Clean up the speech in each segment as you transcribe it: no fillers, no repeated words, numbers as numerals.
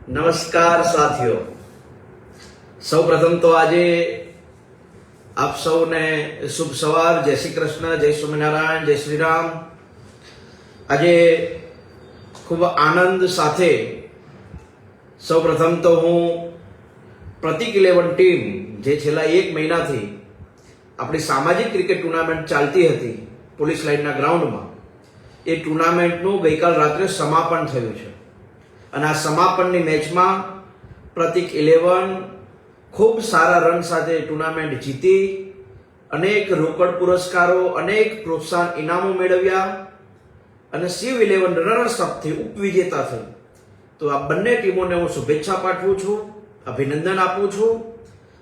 નમસ્કાર સાથીઓ, સૌ પ્રથમ તો આજે આપ સૌને શુભ સવાર, જય શ્રી કૃષ્ણ, જય સ્વામિનારાયણ, જય શ્રી રામ। આજે ખૂબ આનંદ સાથે સૌ પ્રથમ તો હું પ્રતિક 11 ટીમ જે છેલ્લા 1 મહિનાથી આપણી સામાજિક ક્રિકેટ ટુર્નામેન્ટ ચાલતી હતી પોલીસ લાઇનના ગ્રાઉન્ડમાં, એ ટુર્નામેન્ટનું ગઈકાલ રાત્રે સમાપન થયું છે અને આ સમાપનની મેચમાં પ્રતિક 11 ખૂબ સારા રન સાથે ટુર્નામેન્ટ જીતી, અનેક રોકડ પુરસ્કારો, અનેક પ્રોત્સાહન ઇનામો મેળવ્યા અને શિવ 11 રનર્સ અપથી ઉપવિજેતા થઈ। તો આ બંને ટીમોને હું શુભેચ્છા પાઠવું છું, અભિનંદન આપું છું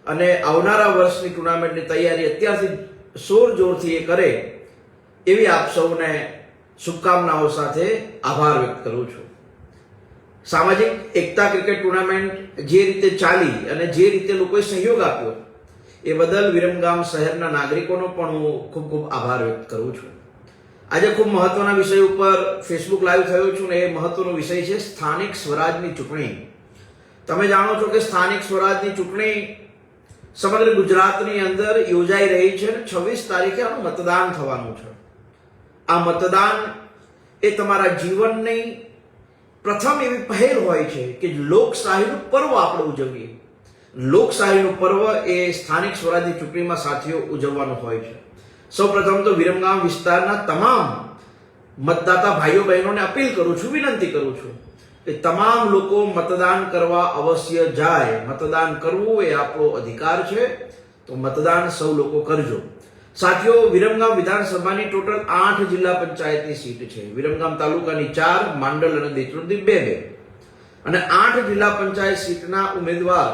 અને આવનારા વર્ષની ટુર્નામેન્ટની તૈયારી અત્યારથી જોરશોરથી એ કરે એવી આપ સૌને શુભકામનાઓ સાથે આભાર વ્યક્ત કરું છું। સામાજિક એકતા ક્રિકેટ ટુર્નામેન્ટ જે રીતે ચાલી અને જે રીતે લોકોએ સહયોગ આપ્યો એ બદલ વિરમગામ શહેરના નાગરિકોનો પણ હું ખૂબ ખૂબ આભાર વ્યક્ત કરું છું। આજે ખૂબ મહત્વના વિષય ઉપર ફેસબુક લાઈવ થયો છું ને એ મહત્વનો વિષય છે સ્થાનિક સ્વરાજની ચૂંટણી। તમે જાણો છો કે સ્થાનિક સ્વરાજની ચૂંટણી સમગ્ર ગુજરાતની અંદર યોજાઈ રહી છે અને 26 તારીખે આનું મતદાન થવાનું છે। આ મતદાન એ તમારા જીવનની પ્રથમ એવી પહેલ હોય છે કે લોકશાહીનું પર્વ આપણે ઉજવીએ। લોકશાહીનું પર્વ એ સ્થાનિક સ્વરાજની ચૂંટણીમાં સાથીઓ ઉજવવાનું હોય છે। સૌ પ્રથમ તો વિરમગામ વિસ્તારના તમામ મતદાતા ભાઈઓ બહેનોને અપીલ કરું છું, વિનંતી કરું છું કે તમામ લોકો મતદાન કરવા અવશ્ય જાય। મતદાન કરવું એ આપણો અધિકાર છે, તો મતદાન સૌ લોકો કરજો। સાથીઓ, વિરમગામ વિધાનસભાની ટોટલ 8 જિલ્લા પંચાયતની સીટ છે। વિરમગામ તાલુકાની 4, માંડલ અને દેત્રુંદી 2 અને 8 જિલ્લા પંચાયત સીટના ઉમેદવાર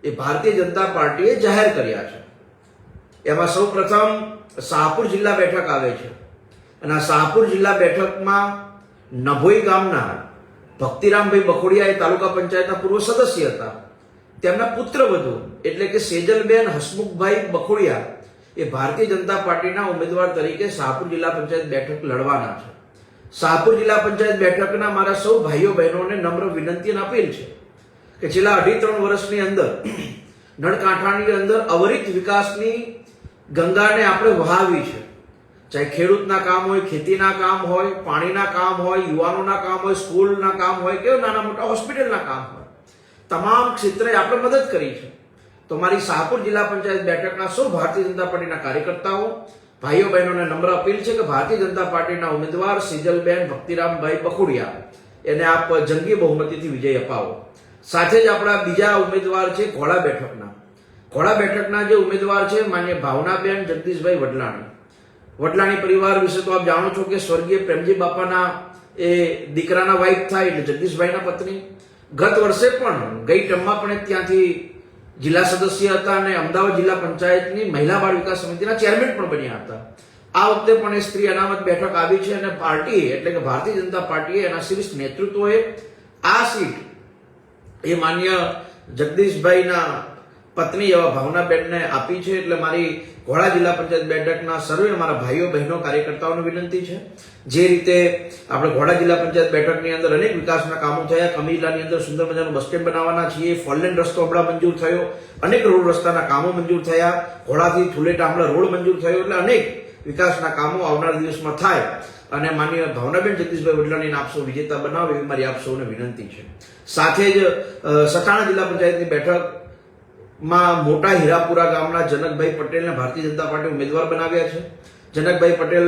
એ ભારતીય જનતા પાર્ટીએ જાહેર કર્યા છે। એમાં સૌ પ્રથમ શાહપુર જિલ્લા બેઠક આવે છે અને આ શાહપુર જિલ્લા બેઠકમાં નભોઈ ગામના ભક્તિરામભાઈ બખોડિયા એ તાલુકા પંચાયતના પૂર્વ સદસ્ય હતા, તેમના પુત્રવધુ એટલે કે સેજલબેન હસમુખભાઈ બખોડિયા એ ભારતીય જનતા પાર્ટીના ઉમેદવાર તરીકે શાહપુર જિલ્લા પંચાયત બેઠક લડવાના છે। શાહપુર જિલ્લા પંચાયત બેઠકના મારા સૌ ભાઈઓ બહેનોને નમ્ર વિનંતી અને અપીલ છે કે છેલ્લા 2.5-3 વર્ષની અંદર નળકાંઠાની અંદર અવરિત વિકાસની ગંગાને આપણે વહાવી છે। ચાહે ખેડૂતના કામ હોય, ખેતીના કામ હોય, પાણીના કામ હોય, યુવાનોના કામ હોય, સ્કૂલના કામ હોય કે નાના મોટા હોસ્પિટલના કામ હોય, તમામ ક્ષેત્રે આપણે મદદ કરી છે। તો મારી શાહપુર જિલ્લા પંચાયત બેઠકના સૌ ભારતીય જનતા પાર્ટીના કાર્યકર્તાઓ, ભાઈઓ બહેનોને નમ્ર અપીલ છે કે ભારતીય જનતા પાર્ટીના ઉમેદવાર સેજલબેન ભક્તિરામભાઈ બખોડિયા એને આપ જંગી બહુમતીથી વિજય અપાવો। સાથે જ આપણા બીજા ઉમેદવાર છે ઘોડા બેઠકના જે ઉમેદવાર છે માન્ય ભાવનાબેન જગદીશભાઈ વડલાણી પરિવાર વિશે તો આપ જાણો છો કે સ્વર્ગીય પ્રેમજી બાપાના એ દીકરાના વાઇફ થાય એટલે જગદીશભાઈના પત્ની ગત વર્ષે પણ ગઈ ટર્મમાં પણ ત્યાંથી જિલ્લા સદસ્ય હતા અને અમદાવાદ જિલ્લા પંચાયતની મહિલા બાળ વિકાસ સમિતિના ચેરમેન પણ બન્યા હતા। આ વખતે પણ એ સ્ત્રી અનામત બેઠક આવી છે અને પાર્ટી એટલે કે ભારતીય જનતા પાર્ટીએ એના શીર્ષ નેતૃત્વએ આ સીટ એ માન્ય જગદીશભાઈના પત્ની એવા ભાવનાબેનને આપી છે। એટલે મારી ઘોડા જિલ્લા પંચાયત બેઠકના સર્વે મારા ભાઈઓ બહેનો કાર્યકર્તાઓને વિનંતી છે, જે રીતે આપણે ઘોડા જિલ્લા પંચાયત બેઠકની અંદર અનેક વિકાસના કામો થયા, કમીલાની અંદર સુંદર મજાનું બસ સ્ટેન્ડ બનાવવાના છીએ, 4 લેન રસ્તો હમણાં મંજૂર થયો, અનેક રોડ રસ્તાના કામો મંજૂર થયા, ઘોડાથી થુલેટા હમણાં રોડ મંજૂર થયો, એટલે અનેક વિકાસના કામો આવનાર દિવસમાં થાય અને માન્ય ભાવનાબેન જગદીશભાઈ વડલાણીને આપ સૌ વિજેતા બનાવે એવી મારી આપ સૌને વિનંતી છે। સાથે જ સટાણા જિલ્લા પંચાયતની બેઠકમાં મોટા હીરાપુરા ગામના જનકભાઈ પટેલને ભારતીય જનતા પાર્ટી ઉમેદવાર બનાવ્યા છે। જનકભાઈ પટેલ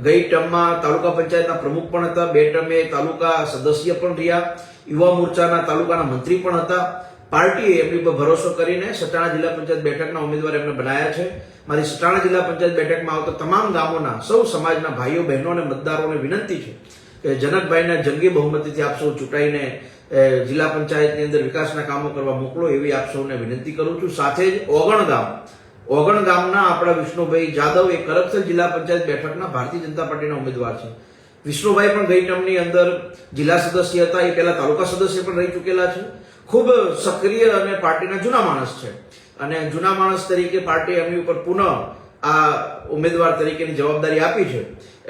ગઈ ટર્મમાં તાલુકા પંચાયતના પ્રમુખ પણ હતા, 2 ટર્મે તાલુકા સદસ્ય પણ રહ્યા, યુવા મોરચાના તાલુકાના મંત્રી પણ હતા। પાર્ટીએ એમની પર ભરોસો કરીને સટાણા જિલ્લા પંચાયત બેઠકના ઉમેદવાર એમને બનાવ્યા છે। મારી સટાણા જિલ્લા પંચાયત બેઠકમાં આવતા તમામ ગામોના સૌ સમાજના ભાઈઓ બહેનો અને મતદારોને વિનંતી છે કે જનકભાઈને જંગી બહુમતીથી આપ સૌ ચૂંટાઈને જિલ્લા પંચાયતની અંદર વિકાસના કામો કરવા મોકલો એવી આપ સૌને વિનંતી કરું છું। સાથે જ ઓગણ ગામના આપણા વિષ્ણુભાઈ જાદવ એ કરમસદ જિલ્લા પંચાયત બેઠકના ભારતીય જનતા પાર્ટીના ઉમેદવાર છે। વિષ્ણુભાઈ પણ ગઈ ટર્મની અંદર જિલ્લા સદસ્ય હતા, એ પહેલા તાલુકા સદસ્ય પણ રહી ચૂકેલા છે, ખૂબ સક્રિય અને પાર્ટીના જૂના માણસ છે અને જૂના માણસ તરીકે પાર્ટી એમની ઉપર પુનઃ આ ઉમેદવાર તરીકેની જવાબદારી આપી છે।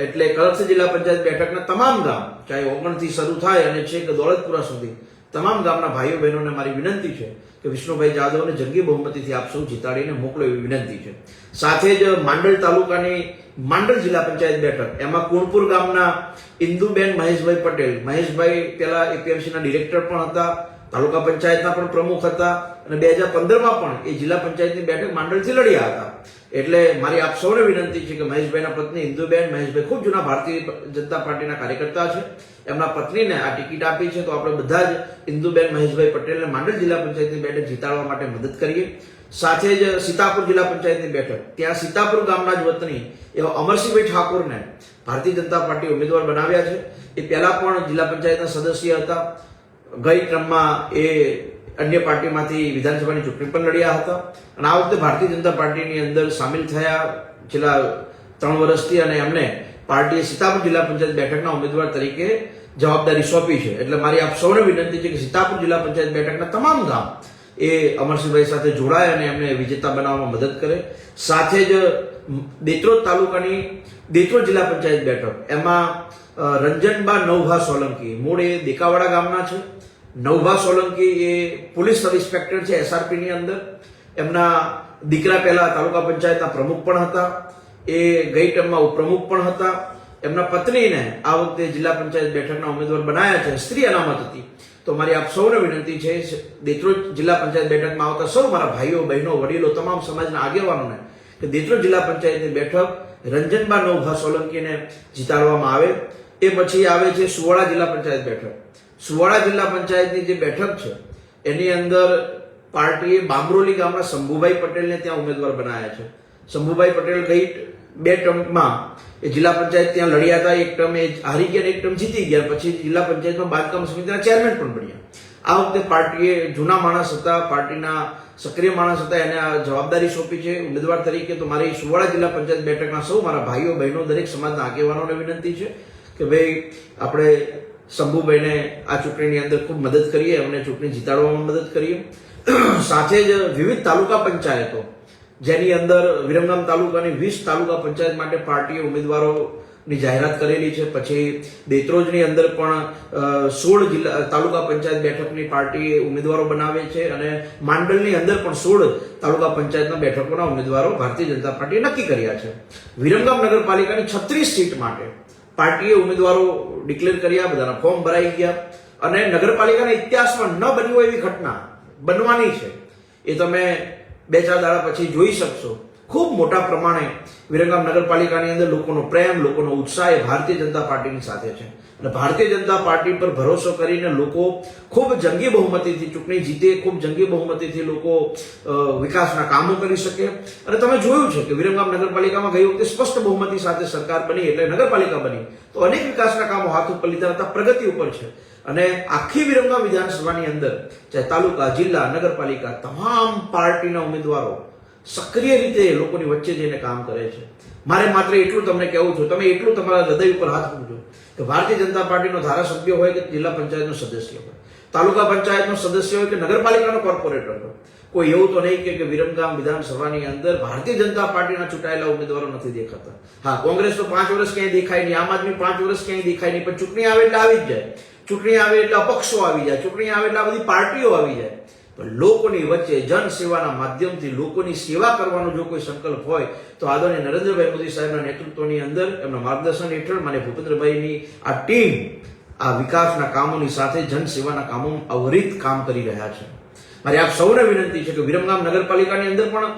એટલે કચ્છ જિલ્લા પંચાયત બેઠકના તમામ ગામ, ચાહે ઓગણથી શરૂ થાય અને છેક દોલતપુરા સુધી તમામ ગામના ભાઈઓ બહેનોને મારી વિનંતી છે કે વિષ્ણુભાઈ જાદવને જંગી બહુમતીથી આપ સૌ જીતાડીને મોકલો એવી વિનંતી છે. સાથે જ માંડલ તાલુકાની માંડલ જિલ્લા પંચાયત બેઠક, એમાં કુણપુર ગામના ઇન્દુબેન મહેશભાઈ પટેલ, મહેશભાઈ પેલા એપીએમસીના ડિરેક્ટર પણ હતા, તાલુકા પંચાયતના પણ પ્રમુખ હતા અને 2015માં પણ એ જિલ્લા પંચાયતની બેઠક માંડલથી લડ્યા હતા. એટલે મારી આપ સૌને વિનંતી છે કે મહેશભાઈના પત્ની ઇન્દુબેન, મહેશભાઈ ખૂબ જૂના ભારતીય જનતા પાર્ટીના કાર્યકર્તા છે, એમના પત્નીને આ ટિકિટ આપી છે, તો આપણે બધા જ ઇન્દુબેન મહેશભાઈ પટેલને માંડલ જિલ્લા પંચાયતની બેઠક જીતાડવા માટે મદદ કરીએ. સાથે જ સીતાપુર જિલ્લા પંચાયતની બેઠક, ત્યાં સીતાપુર ગામના જ વતની એવા અમરસિંહભાઈ ઠાકોરને ભારતીય જનતા પાર્ટી ઉમેદવાર બનાવ્યા છે. એ પહેલા પણ જિલ્લા પંચાયતના સદસ્ય હતા, ગઈ ટર્મમાં એ અન્ય પાર્ટીમાંથી વિધાનસભાની ચૂંટણી પણ લડ્યા હતા અને આ વખતે ભારતીય જનતા પાર્ટીની અંદર સામેલ થયા છેલ્લા 3 વર્ષથી અને એમને પાર્ટીએ સીતાપુર જિલ્લા પંચાયત બેઠકના ઉમેદવાર તરીકે જવાબદારી સોંપી છે. એટલે મારી આપ સૌને વિનંતી છે કે સીતાપુર જિલ્લા પંચાયત બેઠકના તમામ ગામ એ અમરસિંહભાઈ સાથે જોડાય અને એમને વિજેતા બનાવવામાં મદદ કરે. સાથે જ દેત્રોદ તાલુકાની દેત્રોદ જિલ્લા પંચાયત બેઠક, એમાં રંજનબા નવભા સોલંકી, મૂળ એ દેકાવાડા ગામના છે. નવભા સોલંકી એ પોલીસ સબ ઇન્સ્પેક્ટર છે એસઆરપી ની અંદર. એમના દીકરા પહેલા તાલુકા પંચાયતના પ્રમુખ પણ હતા, એ ગઈ ટર્મમાં ઉપપ્રમુખ પણ હતા. એમના પત્નીને આ વખતે જિલ્લા પંચાયત બેઠકના ઉમેદવાર બનાવ્યા છે, સ્ત્રી અનામત હતી. તો મારી આપ સૌને વિનંતી છે દેત્રોદ જિલ્લા પંચાયત બેઠકમાં આવતા સૌ મારા ભાઈઓ બહેનો વડીલો તમામ સમાજના આગેવાનોને કે દેત્રોદ જિલ્લા પંચાયતની બેઠક રંજનબા નવભા સોલંકીને જીતાડવામાં આવે. એ પછી આવે છે સુવાડા જિલ્લા પંચાયત બેઠક. સુવાડા જિલ્લા પંચાયતની જે બેઠક છે એની અંદર પાર્ટીએ બામરોલી ગામના શંભુભાઈ પટેલને ત્યાં ઉમેદવાર બનાવ્યા છે. શંભુભાઈ પટેલ ગઈ 2 ટર્મમાં એ જિલ્લા પંચાયત ત્યાં લડ્યા હતા. એક ટર્મ એ હારી ગયા, એક ટર્મ જીતી ગયા, પછી જિલ્લા પંચાયતમાં બાંધકામ સમિતિના ચેરમેન પણ બન્યા. આ વખતે પાર્ટીએ જૂના માણસ હતા, પાર્ટીના સક્રિય માણસ હતા, એને આ જવાબદારી સોંપી છે ઉમેદવાર તરીકે. તો મારી સુવાડા જિલ્લા પંચાયત બેઠકના સૌ મારા ભાઈઓ બહેનો દરેક સમાજના આગેવાનોને વિનંતી છે કે ભાઈ આપણે શંભુભાઈને આ ચૂંટણીની અંદર ખૂબ મદદ કરીએ, અમને ચૂંટણી જીતાડવામાં મદદ કરીએ. સાથે જ વિવિધ તાલુકા પંચાયતો, જેની અંદર વિરમગામ તાલુકાની 20 તાલુકા પંચાયત માટે પાર્ટીએ ઉમેદવારોની જાહેરાત કરેલી છે. પછી દેત્રોજની અંદર પણ 16 જિલ્લા તાલુકા પંચાયત બેઠકની પાર્ટીએ ઉમેદવારો બનાવે છે અને માંડલની અંદર પણ 16 તાલુકા પંચાયતના બેઠકોના ઉમેદવારો ભારતીય જનતા પાર્ટીએ નક્કી કર્યા છે. વિરમગામ નગરપાલિકાની 36 સીટ માટે પાર્ટીએ ઉમેદવારો ડિક્લેર કર્યા, બધાના ફોર્મ ભરાઈ ગયા અને નગરપાલિકાના ઇતિહાસમાં ન બની હોય એવી ઘટના બનવાની છે. એ તમે 2-4 દાડા પછી જોઈ શકશો. ખૂબ મોટા પ્રમાણે વિરમગામ નગરપાલિકાની અંદર લોકોનો પ્રેમ, લોકોનો ઉત્સાહ એ ભારતીય જનતા પાર્ટીની સાથે છે અને ભારતીય જનતા પાર્ટી પર ભરોસો કરીને લોકો ખૂબ જંગી બહુમતીથી ચૂંટણી જીતે, ખૂબ જંગી બહુમતીથી લોકો વિકાસના કામો કરી શકે. અને તમે જોયું છે કે વિરમગામ નગરપાલિકામાં ગઈ વખતે સ્પષ્ટ બહુમતી સાથે સરકાર બની એટલે નગરપાલિકા બની, તો અનેક વિકાસના કામો હાથ ઉપર લીધા હતા, પ્રગતિ ઉપર છે. અને આખી વિરમગામ વિધાનસભાની અંદર ચાહે તાલુકા, જિલ્લા, નગરપાલિકા તમામ પાર્ટીના ઉમેદવારો સક્રિય રીતે લોકોની વચ્ચે જઈને કામ કરે છે. મારે માત્ર એટલું તમને કહેવું છું, તમે એટલું તમારા હૃદય ઉપર હાથ મૂકજો કે ભારતીય જનતા પાર્ટીનો ધારાસભ્ય હોય કે જિલ્લા પંચાયતનો સદસ્ય હોય, તાલુકા પંચાયતનો સદસ્ય હોય કે નગરપાલિકાનો કોર્પોરેટર હોય, કોઈ એવું તો નહીં કે વિરમગામ વિધાનસભાની અંદર ભારતીય જનતા પાર્ટીના ચૂંટાયેલા ઉમેદવારો નથી દેખાતા. હા, કોંગ્રેસ તો 5 વર્ષ ક્યાંય દેખાય નહીં, આમ આદમી 5 વર્ષ ક્યાંય દેખાય નહીં, પણ ચૂંટણી આવે એટલે આવી જ જાય. ચૂંટણી આવે એટલે અપક્ષો આવી જાય, ચૂંટણી આવે એટલે આ બધી પાર્ટીઓ આવી જાય. પણ લોકોની વચ્ચે જનસેવાના માધ્યમથી લોકોની સેવા કરવાનો જો કોઈ સંકલ્પ હોય તો આદરણીય નરેન્દ્રભાઈ મોદી સાહેબના નેતૃત્વની અંદર, એમના માર્ગદર્શન હેઠળ માન્ય ભૂપેન્દ્રભાઈની આ ટીમ આ વિકાસના કામોની સાથે જનસેવાના કામો અવિરત કામ કરી રહ્યા છે. મારી આપ સૌને વિનંતી છે કે વિરમગામ નગરપાલિકાની અંદર પણ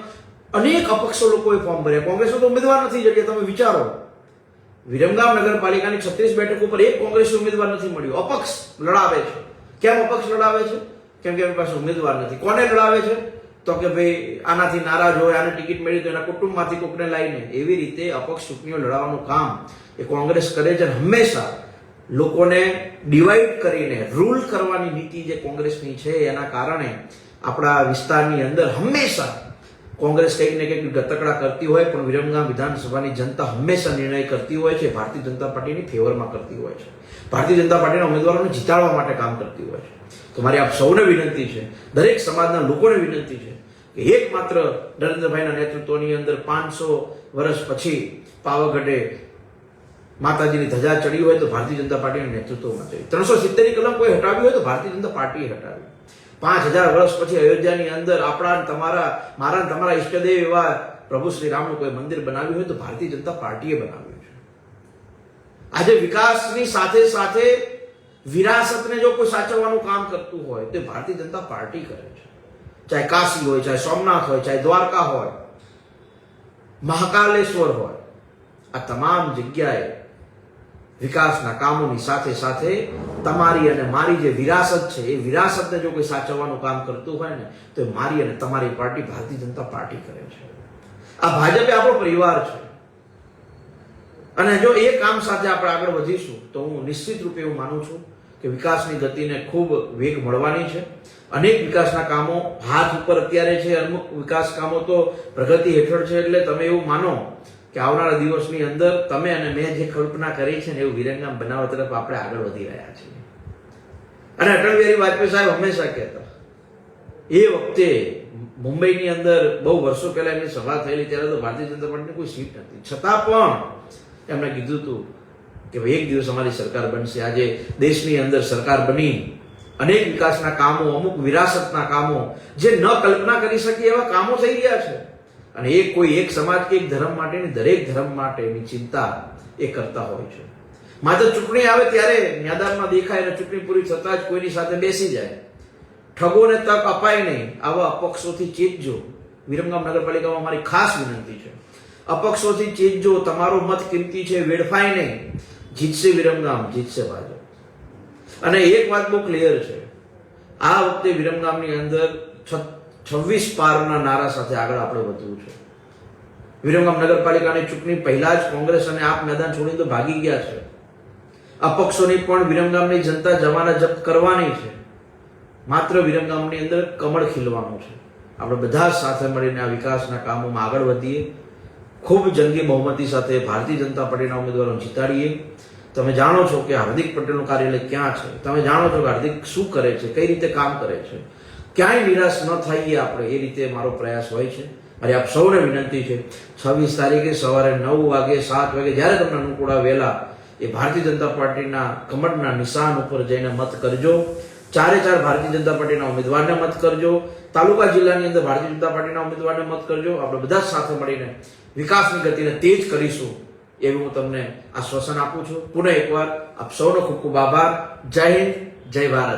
અનેક અપક્ષો લોકોએ ફોર્મ ભર્યા. કોંગ્રેસનો તો ઉમેદવાર નથી જગ્યા. તમે વિચારો, વિરમગામ નગરપાલિકાની 36 બેઠક ઉપર એક કોંગ્રેસી ઉમેદવાર નથી મળ્યો. અપક્ષ લડાવે છે. કેમ અપક્ષ લડાવે છે? કેમ કે એમની પાસે ઉમેદવાર નથી. કોને લડાવે છે? તો કે ભાઈ આનાથી નારાજ હોય, આને ટિકિટ મળી તો એના કુટુંબમાંથી કોકને લાવીને. એવી રીતે અપક્ષ ચૂંટણીઓ લડાવવાનું કામ એ કોંગ્રેસ કરે છે. હંમેશા લોકોને ડિવાઈડ કરીને રૂલ કરવાની નીતિ જે કોંગ્રેસની છે એના કારણે આપણા વિસ્તારની અંદર હંમેશા કોંગ્રેસ કંઈક ને કંઈક ગતકડા કરતી હોય, પણ વિરમગામ વિધાનસભાની જનતા હંમેશા નિર્ણય કરતી હોય છે, ભારતીય જનતા પાર્ટીની ફેવરમાં કરતી હોય છે, ભારતીય જનતા પાર્ટીના ઉમેદવારોને જીતાડવા માટે કામ કરતી હોય છે. તો મારી આપ સૌને વિનંતી છે, દરેક સમાજના લોકોને વિનંતી છે કે એકમાત્ર નરેન્દ્રભાઈના નેતૃત્વની અંદર 500 વર્ષ પછી પાવાગઢે માતાજીની ધજા ચડી હોય તો ભારતીય જનતા પાર્ટીના નેતૃત્વમાં ચડી, 370 કલમ કોઈ હટાવી હોય તો ભારતીય જનતા પાર્ટીએ હટાવી. 5000 વર્ષ પછી અયોધ્યાની અંદર આપણા તમારા મારા તમારા ઈષ્ટદેવ એવા પ્રભુ શ્રી રામનું કોઈ મંદિર બનાવ્યું હોય તો ભારતીય જનતા પાર્ટીએ બનાવ્યું છે. આજે વિકાસની સાથે સાથે વિરાસતને જો કોઈ સાચવવાનું કામ કરતું હોય તો ભારતીય જનતા પાર્ટી કરે છે. ચાહે કાશી હોય, ચાહે સોમનાથ હોય, ચાહે દ્વારકા હોય, મહાકાલેશ્વર હોય, આ તમામ જગ્યાએ વિકાસના કામોની સાથે સાથે તમારી અને મારી જે વિરાસત છે એ વિરાસતને જો કોઈ સાચવવાનું કામ કરતું હોય ને તો મારી અને તમારી પાર્ટી ભારતીય જનતા પાર્ટી કરે છે. આ ભાજપે આપણો પરિવાર છે અને જો એ કામ સાથે આપણે આગળ વધીશું તો હું નિશ્ચિત રૂપે એવું માનું છું કે વિકાસની ગતિને ખૂબ વેગ મળવાની છે. અનેક વિકાસના કામો હાથ ઉપર અત્યારે છે, અમુક વિકાસ કામો તો પ્રગતિ હેઠળ છે. એટલે તમે એવું માનો કે આવનારા દિવસની અંદર તમે અને મેં જે કલ્પના કરી છે ને એવું વિરંગામ બનાવવા તરફ આપણે આગળ વધી રહ્યા છીએ. અને અટલ બિહારી વાજપેયી સાહેબ હંમેશા કહેતા, એ વખતે મુંબઈની અંદર બહુ વર્ષો પહેલા એમની સભા થયેલી ત્યારે તો ભારતીય જનતા પાર્ટીની કોઈ સીટ નથી, છતાં પણ એમણે કીધું હતું કે ભાઈ એક દિવસ અમારી સરકાર બનશે. આજે દેશની અંદર સરકાર બની, અનેક વિકાસના કામો, અમુક વિરાસતના કામો જે ન કલ્પના કરી શકીએ એવા કામો થઈ રહ્યા છે. અને એ કોઈ એક સમાજ કે એક ધર્મ માટેની, દરેક ધર્મ માટેની ચિંતા એ કરતા હોય છે. માત્ર ચૂંટણી આવે ત્યારે મેદાનમાં દેખાય અને ચૂંટણી પૂરી થતા જ કોઈની સાથે બેસી જાય. ઠગોને તક અપાય નહીં, આવા અપક્ષોથી ચેતજો. વિરમગામ નગરપાલિકામાં મારી ખાસ વિનંતી છે, અપક્ષોથી ચેતજો. તમારો મત કિંમતી છે, વેડફાય નહીં. જીતશે વિરમગામ, જીતશે ભાજપ. અને એક વાત બહુ ક્લિયર છે, આ વખતે વિરમગામની અંદર 26 પારના નારા સાથે આગળ આપણે વધવું છે. વિરમગામ નગરપાલિકાની ચૂંટણી પહેલા જ કોંગ્રેસ અને આપ મેદાન છોડીને તો ભાગી ગયા છે. અપક્ષોની પણ વિરમગામની જનતા જમાના જપ્ત કરવાની છે. માત્ર વિરમગામની અંદર કમળ ખીલવાનું છે. આપણે બધા સાથે મળીને આ વિકાસના કામોમાં આગળ વધીએ, ખૂબ જંગી બહુમતી સાથે ભારતીય જનતા પાર્ટીના ઉમેદવારોને જીતાડીએ. તમે જાણો છો કે હાર્દિક પટેલનું કાર્યાલય ક્યાં છે, તમે જાણો છો કે હાર્દિક શું કરે છે, કઈ રીતે કામ કરે છે. ક્યાંય નિરાશ ન થઈએ આપણે, એ રીતે મારો પ્રયાસ હોય છે. મારી આપ સૌને વિનંતી છે, 26 તારીખે સવારે 9 વાગે 7 વાગે જ્યારે તમને અનુકૂળ વહેલા એ ભારતીય જનતા પાર્ટીના કમળના નિશાન ઉપર જઈને મત કરજો. 4 ભારતીય જનતા પાર્ટીના ઉમેદવારને મત કરજો. તાલુકા જિલ્લાની અંદર ભારતીય જનતા પાર્ટીના ઉમેદવારને મત કરજો. આપણે બધા સાથે મળીને વિકાસની ગતિને તેજ કરીશું એવું હું તમને આશ્વાસન આપું છું. પુનઃ એકવાર આપ સૌનો ખૂબ ખૂબ આભાર. જય હિન્દ, જય ભારત.